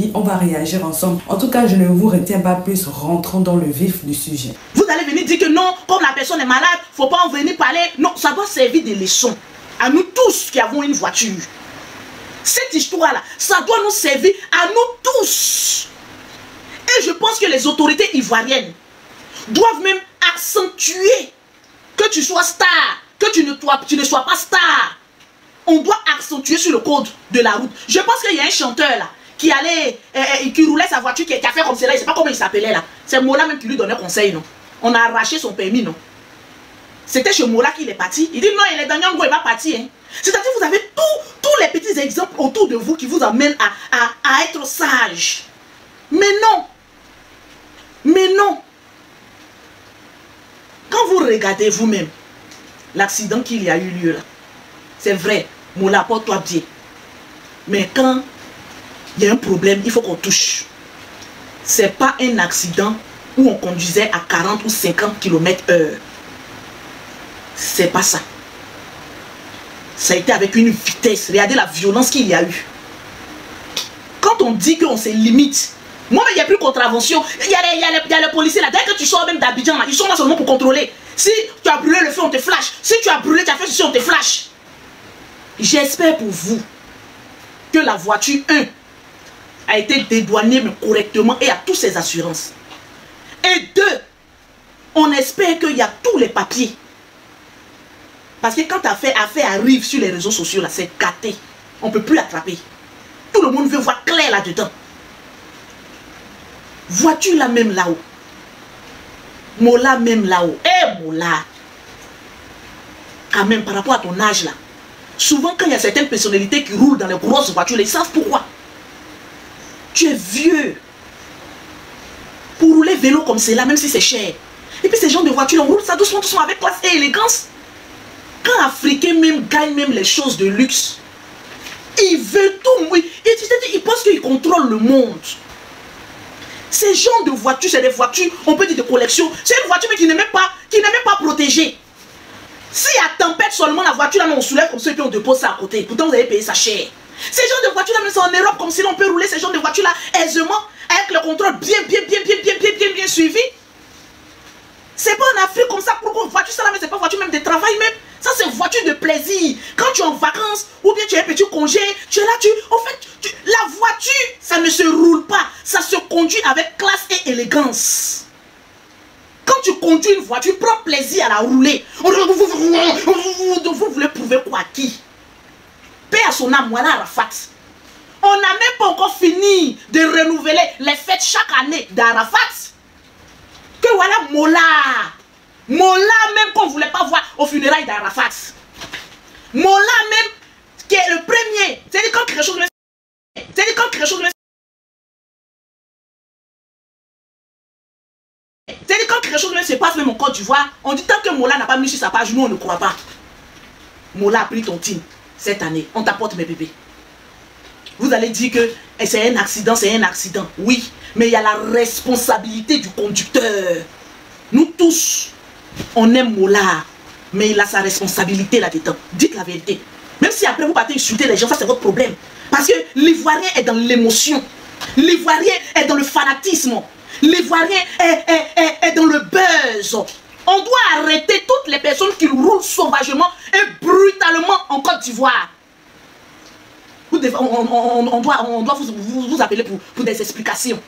avis, on va réagir ensemble. En tout cas, je ne vous retiens pas plus, rentrons dans le vif du sujet. Vous allez venir dire que non, comme la personne est malade, faut pas en venir parler. Non, ça doit servir de leçon à nous tous qui avons une voiture. Cette histoire-là, ça doit nous servir à nous tous. Et je pense que les autorités ivoiriennes doivent même accentuer que tu sois star, que tu ne sois pas star. On doit accentuer sur le code de la route. Je pense qu'il y a un chanteur là qui allait, qui roulait sa voiture, qui a fait comme cela, je ne sais pas comment il s'appelait là. C'est Mola même qui lui donnait conseil, non? On a arraché son permis, non? C'était chez Mola qu'il est parti. Il dit non, il est dans Nyango, il va partir. Hein. C'est-à-dire que vous avez tous les petits exemples autour de vous qui vous amènent à être sage. Mais non. Mais non. Quand vous regardez vous-même l'accident qu'il y a eu lieu là, c'est vrai, Mola, porte-toi bien. Mais quand il y a un problème, il faut qu'on touche. C'est pas un accident où on conduisait à 40 ou 50 km/h. C'est pas ça. Ça a été avec une vitesse. Regardez la violence qu'il y a eu. Quand on dit qu'on se limite, moi, il n'y a plus de contravention. Il y a les policiers là. Dès que tu sors même d'Abidjan, ils sont là seulement pour contrôler. Si tu as brûlé le feu, on te flash. Si tu as brûlé, tu as fait ceci, on te flash. J'espère pour vous que la voiture 1 a été dédouanée mais correctement et à toutes ses assurances. Et 2, on espère qu'il y a tous les papiers. Parce que quand affaire arrive sur les réseaux sociaux, là, c'est gâté. On ne peut plus l'attraper. Tout le monde veut voir clair là-dedans. Vois-tu là même là-haut? Mola même là-haut. Eh Mola! Quand même, par rapport à ton âge là, souvent quand il y a certaines personnalités qui roulent dans les grosses voitures, ils savent pourquoi. Tu es vieux. Pour rouler vélo comme c'est là, même si c'est cher. Et puis ces gens de voitures, on roule ça doucement, doucement avec classe et élégance. Quand Africains même gagnent même les choses de luxe, ils veulent tout mouiller. Ils pensent qu'ils contrôlent le monde. Ces gens de voitures, c'est des voitures, on peut dire de collection. C'est une voiture mais qui n'est même pas protégée. S'il y a tempête seulement, la voiture là, on soulève comme ça et puis on dépose ça à côté. Pourtant, vous avez payé ça cher. Ces gens de voitures là, même c'est en Europe, comme si on peut rouler ces gens de voitures là aisément, avec le contrôle bien suivi. C'est pas en Afrique comme ça, pourquoi voiture ça là, mais c'est pas voiture même de travail même. Ça c'est voiture de plaisir. Quand tu es en vacances, ou bien tu as un petit congé, tu es là, la voiture, ça ne se roule pas. Ça se conduit avec classe et élégance. Quand tu conduis une voiture, prends plaisir à la rouler. Vous voulez prouver quoi à qui? Paix à son âme, voilà Arafat. On n'a même pas encore fini de renouveler les fêtes chaque année d'Arafat. Que voilà Mola. Mola même qu'on ne voulait pas voir au funérailles d'Arafat. Mola même qui est le premier. C'est-à-dire quand quelque chose se passe même en Côte d'Ivoire, on dit tant que Mola n'a pas mis sur sa page, nous on ne croit pas. Mola a pris ton team cette année, on t'apporte mes bébés. Vous allez dire que c'est un accident, oui, mais il y a la responsabilité du conducteur. Nous tous, on aime Mola, mais il a sa responsabilité là-dedans. Dites la vérité. Même si après vous partez insulter les gens, ça c'est votre problème. Parce que l'Ivoirien est dans l'émotion. L'Ivoirien est dans le fanatisme. L'Ivoirien est dans le buzz. On doit arrêter toutes les personnes qui roulent sauvagement et brutalement en Côte d'Ivoire. On doit vous appeler pour des explications.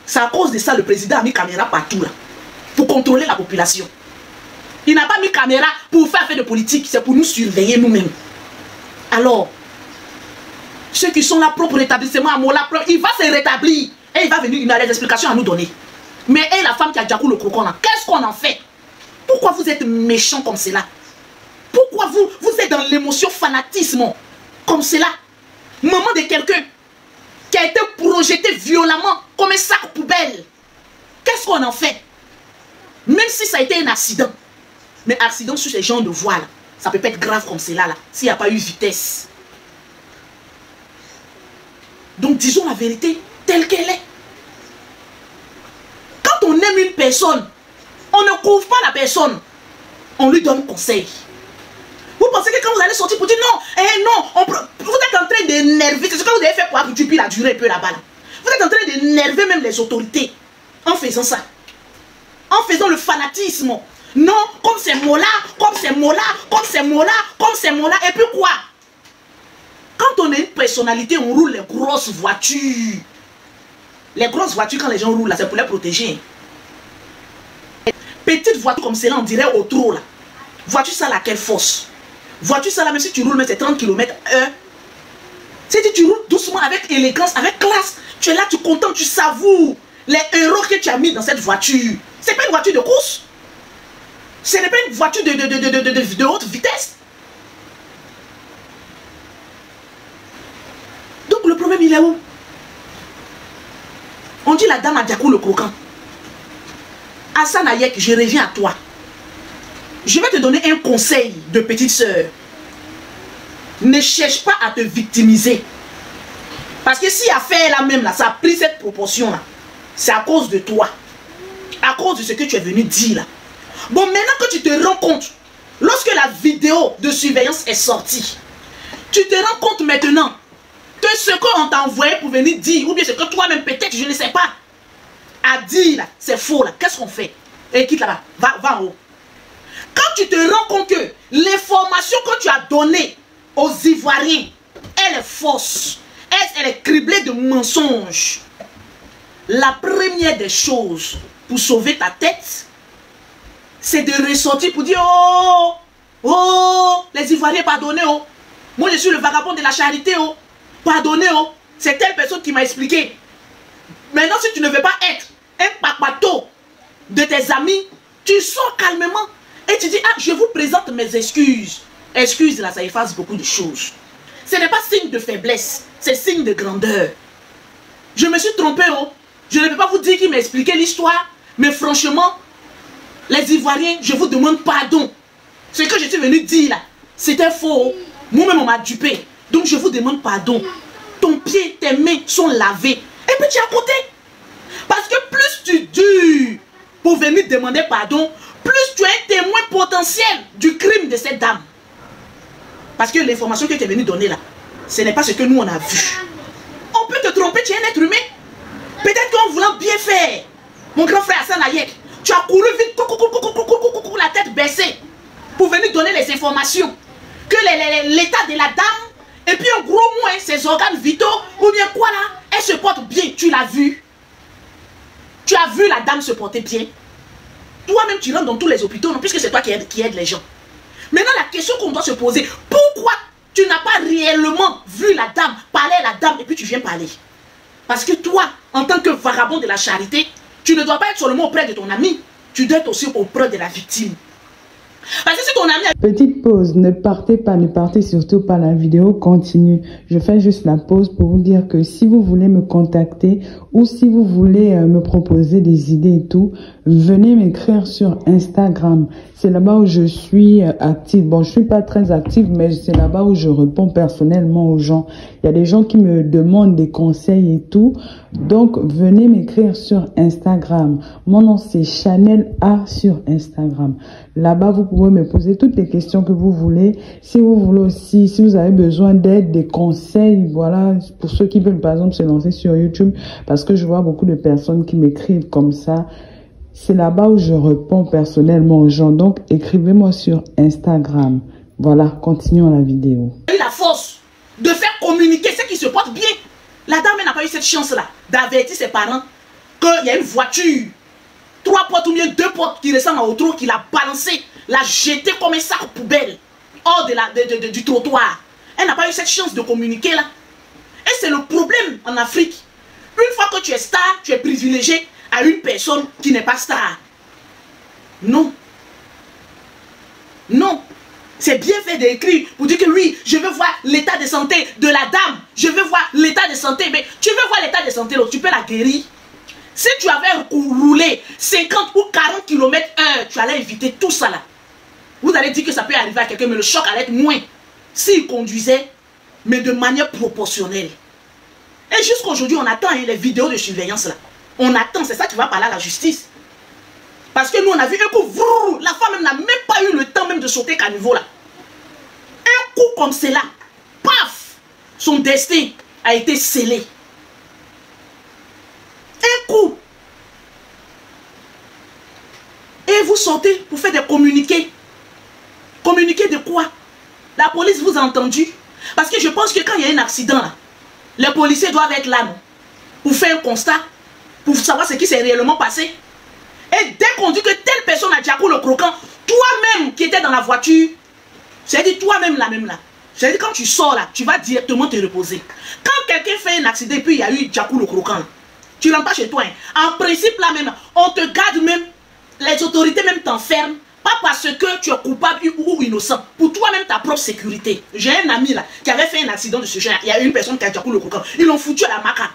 C'est à cause de ça le président a mis caméra partout là, pour contrôler la population. Il n'a pas mis caméra pour faire de politique, c'est pour nous surveiller nous-mêmes. Alors, ceux qui sont là, propre rétablissement à Mola, il va se rétablir et il va venir, il a des explications à nous donner. Mais et la femme qui a Djakou le crocon là, qu'est-ce qu'on en fait? Pourquoi vous êtes méchants comme cela? Pourquoi vous êtes dans l'émotion fanatisme comme cela? Maman de quelqu'un qui a été projeté violemment comme un sac poubelle. Qu'est-ce qu'on en fait? Même si ça a été un accident. Mais accident sur ces gens de voie là, ça peut pas être grave comme cela là, s'il n'y a pas eu vitesse. Donc disons la vérité telle qu'elle est. Quand on aime une personne, on ne couvre pas la personne, on lui donne conseil. Vous pensez que quand vous allez sortir pour dire non, non, vous êtes en train d'énerver. C'est ce que vous avez fait pour Abidjupi, la durée un peu là-bas. Là. Vous êtes en train d'énerver même les autorités en faisant ça. En faisant le fanatisme. Non, comme c'est Mola, comme c'est Mola, comme c'est Mola, comme c'est Mola. Et puis quoi? Quand on est une personnalité, on roule les grosses voitures. Les grosses voitures, quand les gens roulent là, c'est pour les protéger. Petite voiture comme celle-là, on dirait au trot là. Voiture ça là, quelle force. Voiture ça là, même si tu roules, mais c'est 30 km/h. Si tu roules doucement, avec élégance, avec classe, tu es là, tu contentes, tu savoures les héros que tu as mis dans cette voiture. C'est pas une voiture de course. Ce n'est pas une voiture de haute vitesse. Donc le problème il est où? On dit la dame à Diakou le croquant. Hassan Ayek, je reviens à toi. Je vais te donner un conseil de petite sœur. Ne cherche pas à te victimiser. Parce que si affaire là même, là, ça a pris cette proportion là, c'est à cause de toi. À cause de ce que tu es venu dire là. Bon, maintenant que tu te rends compte, lorsque la vidéo de surveillance est sortie, tu te rends compte maintenant que ce qu'on t'a envoyé pour venir dire, ou bien ce que toi-même peut-être, je ne sais pas, à dire là, c'est faux là. Qu'est-ce qu'on fait? Et quitte là-bas, va en haut. Quand tu te rends compte que l'information que tu as donnée aux Ivoiriens, elle est fausse, elle est criblée de mensonges. La première des choses pour sauver ta tête, c'est de ressortir pour dire oh, oh, les Ivoiriens, pardonnez, oh. Moi je suis le vagabond de la charité, oh. Pardonnez, oh. C'est telle personne qui m'a expliqué. Maintenant, si tu ne veux pas être un papato de tes amis, tu sors calmement et tu dis ah, je vous présente mes excuses. Excuses là, ça efface beaucoup de choses. Ce n'est pas signe de faiblesse, c'est signe de grandeur. Je me suis trompé, oh. Je ne peux pas vous dire qui m'a expliqué l'histoire, mais franchement, les Ivoiriens, je vous demande pardon. Ce que je suis venu dire là, c'était faux. Moi-même, on m'a dupé. Donc, je vous demande pardon. Ton pied, tes mains sont lavées. Et puis, tu es à côté. Parce que plus tu dures pour venir demander pardon, plus tu es un témoin potentiel du crime de cette dame. Parce que l'information que tu es venu donner là, ce n'est pas ce que nous, on a vu. On peut te tromper, tu es un être humain. Peut-être qu'en voulant bien faire, mon grand frère Hassan Ayek, tu as couru vite, la tête baissée, pour venir donner les informations. Que l'état de la dame, et puis un gros mot, hein, ses organes vitaux, ou bien quoi là, elle se porte bien, tu l'as vu. Tu as vu la dame se porter bien. Toi-même, tu rentres dans tous les hôpitaux, non, puisque c'est toi qui aide les gens. Maintenant, la question qu'on doit se poser, pourquoi tu n'as pas réellement vu la dame, parler à la dame, et puis tu viens parler? Parce que toi, en tant que vagabond de la charité, tu ne dois pas être seulement auprès de ton ami, tu dois être aussi auprès de la victime. Parce que si ton ami... Petite pause, ne partez surtout pas, la vidéo continue. Je fais juste la pause pour vous dire que si vous voulez me contacter ou si vous voulez me proposer des idées et tout, venez m'écrire sur Instagram. C'est là-bas où je suis active. Bon, je suis pas très active, mais c'est là-bas où je réponds personnellement aux gens. Il y a des gens qui me demandent des conseils et tout. Donc, venez m'écrire sur Instagram. Mon nom, c'est Chanel A sur Instagram. Là-bas, vous pouvez me poser toutes les questions que vous voulez. Si vous voulez aussi, si vous avez besoin d'aide, des conseils, voilà, pour ceux qui veulent, par exemple, se lancer sur YouTube, parce que je vois beaucoup de personnes qui m'écrivent comme ça. C'est là-bas où je réponds personnellement aux gens. Donc, écrivez-moi sur Instagram. Voilà, continuons la vidéo. La force de faire communiquer ceux qui se portent bien. La dame n'a pas eu cette chance-là d'avertir ses parents qu'il y a une voiture, 3 portes ou bien 2 portes qui ressemblent à autre, qui l'a balancé, l'a jeté comme un sac poubelle hors du trottoir. Elle n'a pas eu cette chance de communiquer là. Et c'est le problème en Afrique. Une fois que tu es star, tu es privilégié à une personne qui n'est pas star. Non. Non. C'est bien fait d'écrire pour dire que oui, je veux voir l'état de santé de la dame. Je veux voir l'état de santé. Mais tu veux voir l'état de santé, là, tu peux la guérir. Si tu avais roulé 50 ou 40 km/h, tu allais éviter tout ça là. Vous allez dire que ça peut arriver à quelqu'un, mais le choc allait être moins s'il conduisait, mais de manière proportionnelle. Et jusqu'à aujourd'hui, on attend les vidéos de surveillance là. On attend, c'est ça qui va parler à la justice. Parce que nous, on a vu un coup, la femme n'a même pas eu le temps même de sauter qu'à niveau là. coup comme cela, paf, son destin a été scellé. Un coup. Et vous sortez pour faire des communiqués. Communiqués de quoi? La police vous a entendu? Parce que je pense que quand il y a un accident, là, les policiers doivent être là, non? Pour faire un constat, pour savoir ce qui s'est réellement passé. Et dès qu'on dit que telle personne a Djakou le croquant, toi-même qui étais dans la voiture, c'est-à-dire toi-même là, c'est-à-dire quand tu sors là, tu vas directement te reposer. Quand quelqu'un fait un accident et puis il y a eu Djakou le croquant, tu rentres pas chez toi. Hein. En principe là même, on te garde même, les autorités même t'enferment, pas parce que tu es coupable ou innocent, pour toi-même ta propre sécurité. J'ai un ami là qui avait fait un accident de ce genre, il y a une personne qui a Djakou le croquant, ils l'ont foutu à la maca.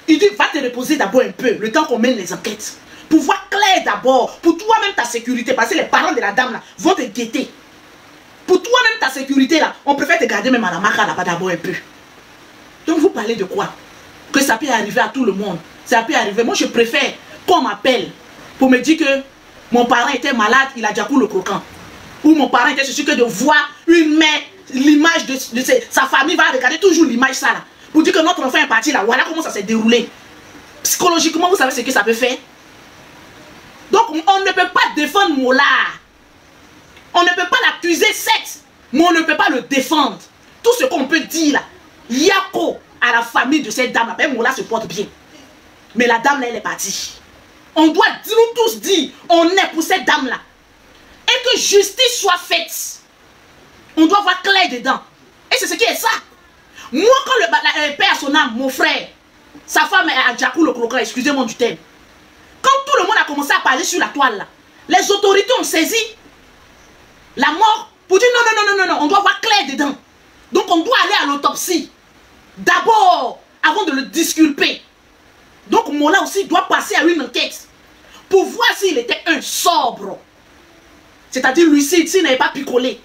Il dit va te reposer d'abord un peu, le temps qu'on mène les enquêtes. Pour voir clair d'abord, pour toi-même ta sécurité, parce que les parents de la dame là vont te guetter. Pour toi-même ta sécurité là, on préfère te garder même à la maca là-bas d'abord un peu. Donc vous parlez de quoi? Que ça peut arriver à tout le monde. Ça peut arriver. Moi je préfère qu'on m'appelle pour me dire que mon parent était malade, il a Djakou le croquant. Ou mon parent était sûr que de voir une mère, l'image de sa famille va regarder toujours l'image ça là. Pour dire que notre enfant est parti là, voilà comment ça s'est déroulé. Psychologiquement, vous savez ce que ça peut faire? Donc, on ne peut pas défendre Mola. On ne peut pas l'accuser sexe, mais on ne peut pas le défendre. Tout ce qu'on peut dire là, Yako à la famille de cette dame, ben Mola se porte bien. Mais la dame là, elle est partie. On doit nous tous dire, on est pour cette dame là. Et que justice soit faite. On doit voir clair dedans. Et c'est ce qui est ça. Moi, quand le père son âme, mon frère, sa femme est à Djakou le croquant, excusez-moi du thème. Quand tout le monde a commencé à parler sur la toile, là, les autorités ont saisi la mort pour dire non, on doit voir clair dedans. Donc on doit aller à l'autopsie. D'abord, avant de le disculper. Donc Mola aussi doit passer à une enquête pour voir s'il était un sobre. C'est-à-dire lucide, s'il n'avait pas picolé.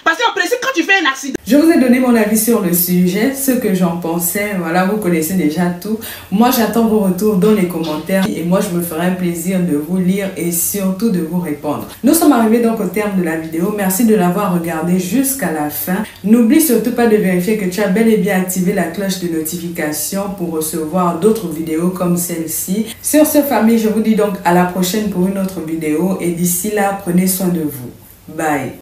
Parce qu'en principe, quand tu fais un accident... Je vous ai donné mon avis sur le sujet, ce que j'en pensais. Voilà, vous connaissez déjà tout. Moi, j'attends vos retours dans les commentaires. Et moi, je me ferai un plaisir de vous lire et surtout de vous répondre. Nous sommes arrivés donc au terme de la vidéo. Merci de l'avoir regardé jusqu'à la fin. N'oublie surtout pas de vérifier que tu as bel et bien activé la cloche de notification pour recevoir d'autres vidéos comme celle-ci. Sur ce, famille, je vous dis donc à la prochaine pour une autre vidéo. Et d'ici là, prenez soin de vous. Bye.